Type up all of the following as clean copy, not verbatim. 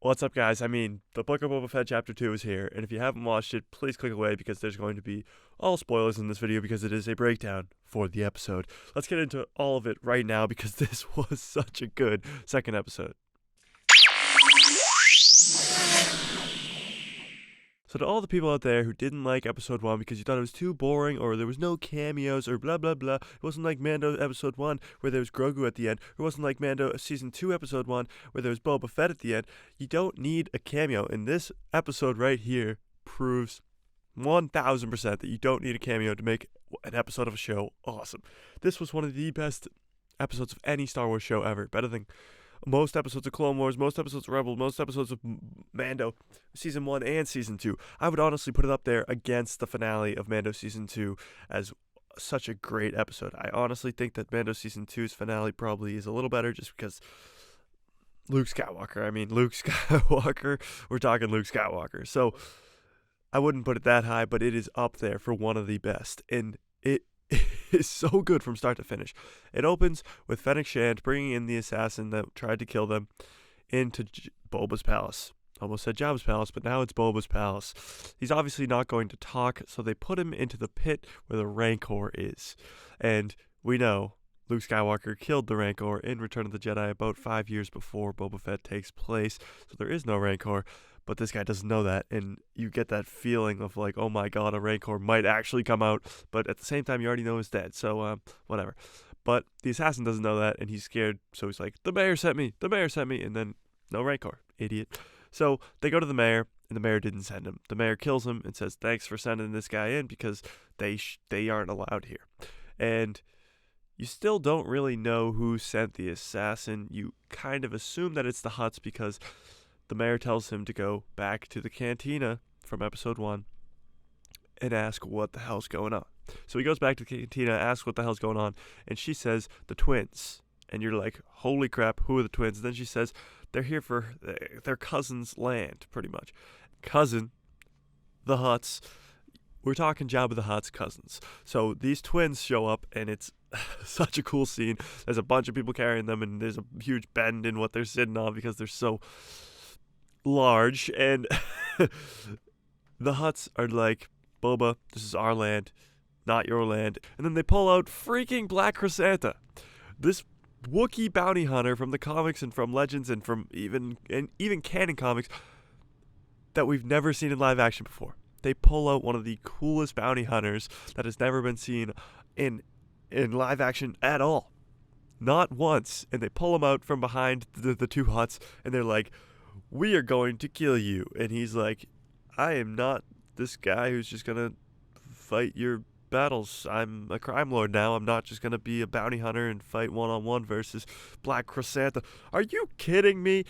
What's up, guys? The Book of Boba Fett Chapter 2 is here, and if you haven't watched it, please click away because there's going to be all spoilers in this video because it is a breakdown for the episode. Let's get into all of it right now because this was such a good second episode. So to all the people out there who didn't like episode 1 because you thought it was too boring or there was no cameos or blah blah blah, it wasn't like Mando episode 1 where there was Grogu at the end, it wasn't like Mando season 2 episode 1 where there was Boba Fett at the end, you don't need a cameo. And this episode right here proves 1000% that you don't need a cameo to make an episode of a show awesome. This was one of the best episodes of any Star Wars show ever, better than most episodes of Clone Wars, most episodes of Rebels, most episodes of Mando Season 1 and Season 2. I would honestly put it up there against the finale of Mando Season 2 as such a great episode. I honestly think that Mando Season 2's finale probably is a little better just because Luke Skywalker. We're talking Luke Skywalker. So I wouldn't put it that high, but it is up there for one of the best. And it is so good from start to finish. It opens with Fennec Shand bringing in the assassin that tried to kill them into Boba's palace. Almost said Jabba's palace, but now it's Boba's palace. He's obviously not going to talk, so they put him into the pit where the Rancor is. And we know Luke Skywalker killed the Rancor in Return of the Jedi about 5 years before Boba Fett takes place, so there is no Rancor. But this guy doesn't know that, and you get that feeling of like, oh my god, a Rancor might actually come out, but at the same time, you already know he's dead, so whatever. But the assassin doesn't know that, and he's scared, so he's like, the mayor sent me, and then no Rancor, idiot. So they go to the mayor, and the mayor didn't send him. The mayor kills him and says, thanks for sending this guy in, because they aren't allowed here. And you still don't really know who sent the assassin. You kind of assume that it's the Hutts because the mayor tells him to go back to the cantina from episode 1 and ask what the hell's going on. So he goes back to the cantina, asks what the hell's going on, and she says, the twins. And you're like, holy crap, who are the twins? And then she says, they're here for their cousin's land, pretty much. Cousin, the Hutts. We're talking Jabba the Hutt's cousins. So these twins show up, and it's such a cool scene. There's a bunch of people carrying them, and there's a huge bend in what they're sitting on because they're so large, and the Hutts are like, Boba, this is our land, not your land. And then they pull out freaking Black Chrysanthemum, this Wookiee bounty hunter from the comics and from Legends and from even canon comics that we've never seen in live action before. They pull out one of the coolest bounty hunters that has never been seen in live action at all, not once. And they pull him out from behind the two Hutts, and they're like, we are going to kill you. And he's like, I am not this guy who's just gonna fight your battles. I'm a crime lord now. I'm not just gonna be a bounty hunter and fight one-on-one versus Black Chrysanthemum. Are you kidding me?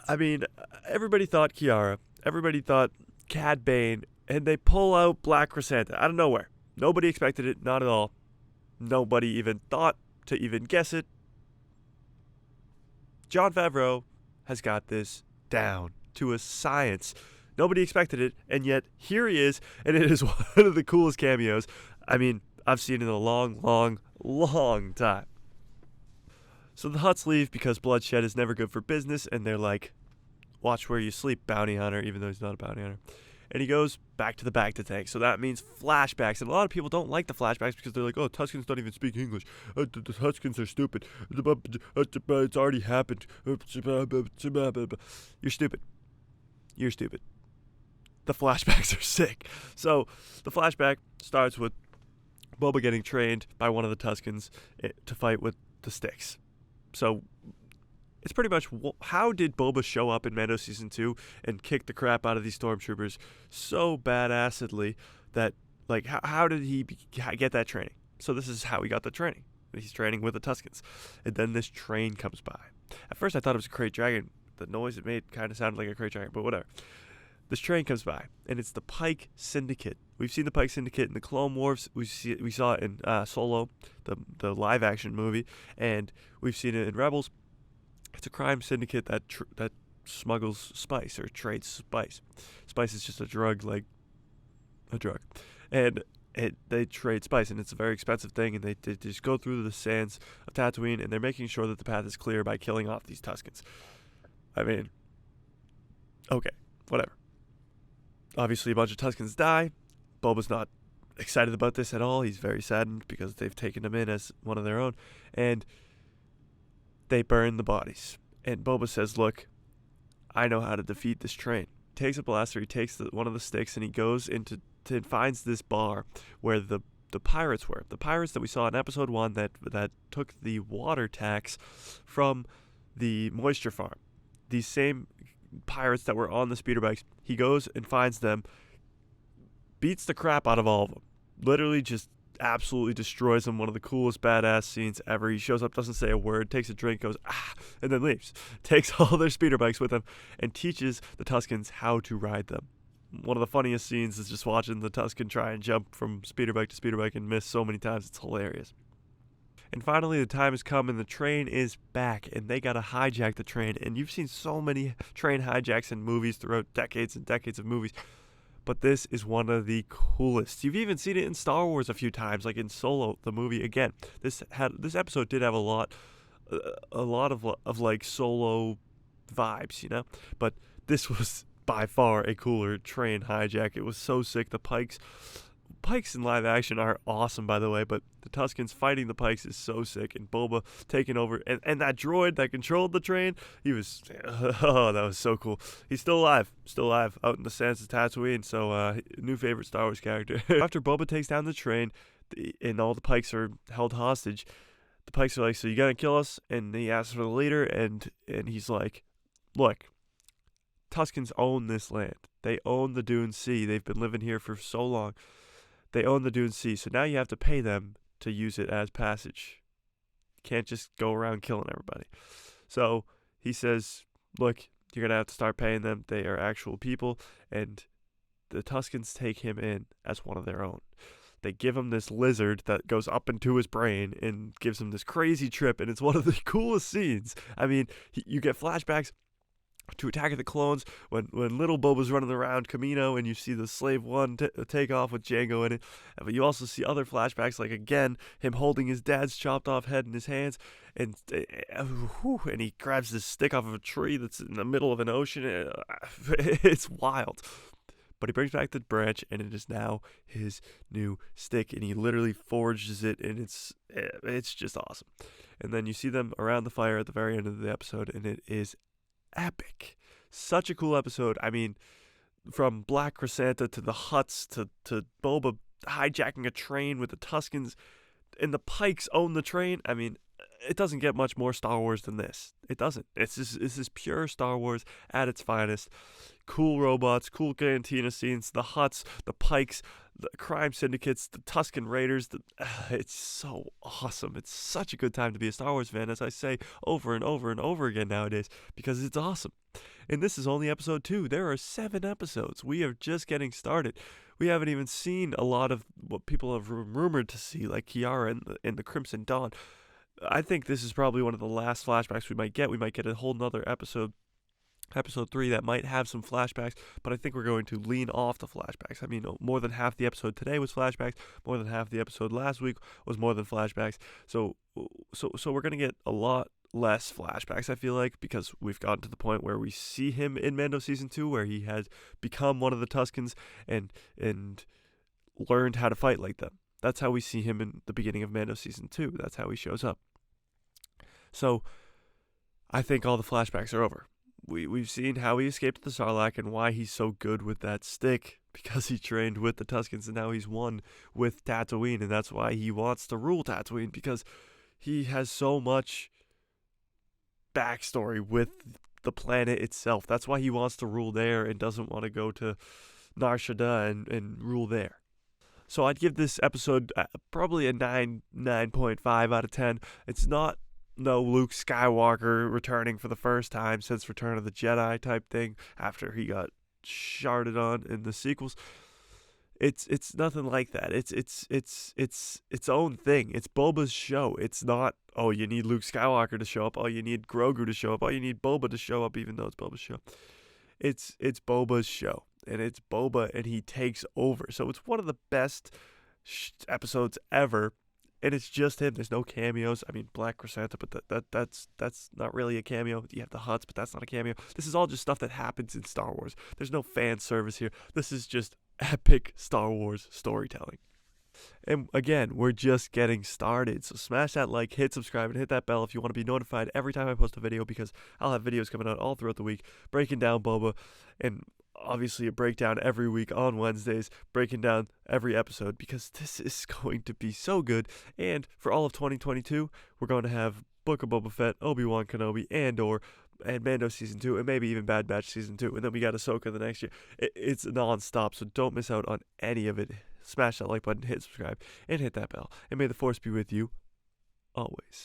I mean, everybody thought Kiara, everybody thought Cad Bane, and they pull out Black Chrysanthemum out of nowhere. Nobody expected it, not at all. Nobody even thought to even guess it. Jon Favreau has got this down to a science. Nobody expected it, and yet here he is, and it is one of the coolest cameos. I mean, I've seen it in a long time. So the Hutts leave because bloodshed is never good for business, and they're like, watch where you sleep, bounty hunter, even though he's not a bounty hunter. And he goes back to the Bacta tank. So that means flashbacks. And a lot of people don't like the flashbacks because they're like, oh, Tuskens don't even speak English. The Tuskens are stupid. It's already happened. You're stupid. You're stupid. The flashbacks are sick. So the flashback starts with Boba getting trained by one of the Tuskens to fight with the sticks. So it's pretty much, how did Boba show up in Mando Season 2 and kick the crap out of these stormtroopers so badassedly that, like, how did he get that training? So this is how he got the training. He's training with the Tuskens. And then this train comes by. At first I thought it was a Krayt Dragon. The noise it made kind of sounded like a Krayt Dragon, but whatever. This train comes by, and it's the Pike Syndicate. We've seen the Pike Syndicate in the Clone Wars. We saw it in Solo, the live-action movie, and we've seen it in Rebels. It's a crime syndicate that smuggles spice or trades spice. Spice is just a drug, like a drug. And they trade spice, and it's a very expensive thing, and they just go through the sands of Tatooine, and they're making sure that the path is clear by killing off these Tuskens. I mean, Okay, whatever. Obviously, a bunch of Tuskens die. Boba's not excited about this at all. He's very saddened because they've taken him in as one of their own. And they burn the bodies. And Boba says, look, I know how to defeat this train. He takes a blaster, he takes one of the sticks, and he goes into and finds this bar where the pirates were. The pirates that we saw in episode 1 that took the water tax from the moisture farm. These same pirates that were on the speeder bikes. He goes and finds them, beats the crap out of all of them. Literally just absolutely destroys them. One of the coolest badass scenes ever. He shows up, doesn't say a word, takes a drink, goes and then leaves. Takes all their speeder bikes with him and teaches the Tuskens how to ride them. One of the funniest scenes is just watching the Tusken try and jump from speeder bike to speeder bike and miss so many times. It's hilarious. And finally, the time has come and the train is back and they got to hijack the train. And you've seen so many train hijacks in movies throughout decades and decades of movies. But this is one of the coolest. You've even seen it in Star Wars a few times, like in Solo, the movie. Again, this episode did have a lot of like Solo vibes, you know? But this was by far a cooler train hijack. It was so sick. The Pikes in live action are awesome, by the way, but the Tuskens fighting the Pikes is so sick, and Boba taking over, and that droid that controlled the train, that was so cool. He's still alive out in the sands of Tatooine, so new favorite Star Wars character. After Boba takes down the train, and all the Pikes are held hostage, the Pikes are like, so you gonna kill us? And he asks for the leader, and he's like, look, Tuskens own this land. They own the Dune Sea. They've been living here for so long. They own the Dune Sea, so now you have to pay them to use it as passage. You can't just go around killing everybody. So he says, look, you're going to have to start paying them. They are actual people, and the Tuskens take him in as one of their own. They give him this lizard that goes up into his brain and gives him this crazy trip, and it's one of the coolest scenes. I mean, you get flashbacks to Attack of the Clones when little Boba's running around Kamino and you see the Slave One take off with Jango in it. But you also see other flashbacks, like again him holding his dad's chopped off head in his hands, and he grabs this stick off of a tree that's in the middle of an ocean. It's wild. But he brings back the branch, and it is now his new stick, and he literally forges it, and it's just awesome. And then you see them around the fire at the very end of the episode, and it is epic. Such a cool episode. I mean, from Black Chrysanta to the Hutts to Boba hijacking a train with the Tuskens, and the Pikes own the train. I mean, it doesn't get much more Star Wars than this. It doesn't. It's this pure Star Wars at its finest. Cool robots, cool cantina scenes, the Hutts, the Pikes, the crime syndicates, the Tusken Raiders. It's so awesome. It's such a good time to be a Star Wars fan, as I say over and over and over again nowadays, because it's awesome. And this is only episode 2. There are 7 episodes. We are just getting started. We haven't even seen a lot of what people have rumored to see, like Kiara in the Crimson Dawn. I think this is probably one of the last flashbacks we might get. We might get a whole nother episode 3 that might have some flashbacks, but I think we're going to lean off the flashbacks. I mean, more than half the episode today was flashbacks. More than half the episode last week was more than flashbacks. So we're going to get a lot less flashbacks, I feel like, because we've gotten to the point where we see him in Mando Season 2, where he has become one of the Tuskens and learned how to fight like them. That's how we see him in the beginning of Mando Season 2. That's how he shows up. So I think all the flashbacks are over. We've seen how he escaped the Sarlacc and why he's so good with that stick, because he trained with the Tuskens and now he's one with Tatooine, and that's why he wants to rule Tatooine, because he has so much backstory with the planet itself. That's why he wants to rule there and doesn't want to go to Nar Shaddaa and rule there. So I'd give this episode probably a 9.5 out of 10. It's not no Luke Skywalker returning for the first time since Return of the Jedi type thing after he got sharded on in the sequels. It's nothing like that. It's its own thing. It's Boba's show. It's not, oh, you need Luke Skywalker to show up. Oh, you need Grogu to show up. Oh, you need Boba to show up, even though it's Boba's show. It's Boba's show, and it's Boba, and he takes over. So it's one of the best episodes ever. and it's just him. There's no cameos. I mean, Black Chrysanthemum, but that's not really a cameo. You have the Hutts, but that's not a cameo. This is all just stuff that happens in Star Wars. There's no fan service here. This is just epic Star Wars storytelling. And again, we're just getting started. So smash that like, hit subscribe, and hit that bell if you want to be notified every time I post a video, because I'll have videos coming out all throughout the week breaking down Boba, and obviously a breakdown every week on Wednesdays, breaking down every episode, because this is going to be so good. And for all of 2022, we're going to have Book of Boba Fett, Obi-Wan Kenobi, Andor, and Mando Season 2, and maybe even Bad Batch Season 2. And then we got Ahsoka the next year. It's non-stop, so don't miss out on any of it. Smash that like button, hit subscribe, and hit that bell. And may the Force be with you always.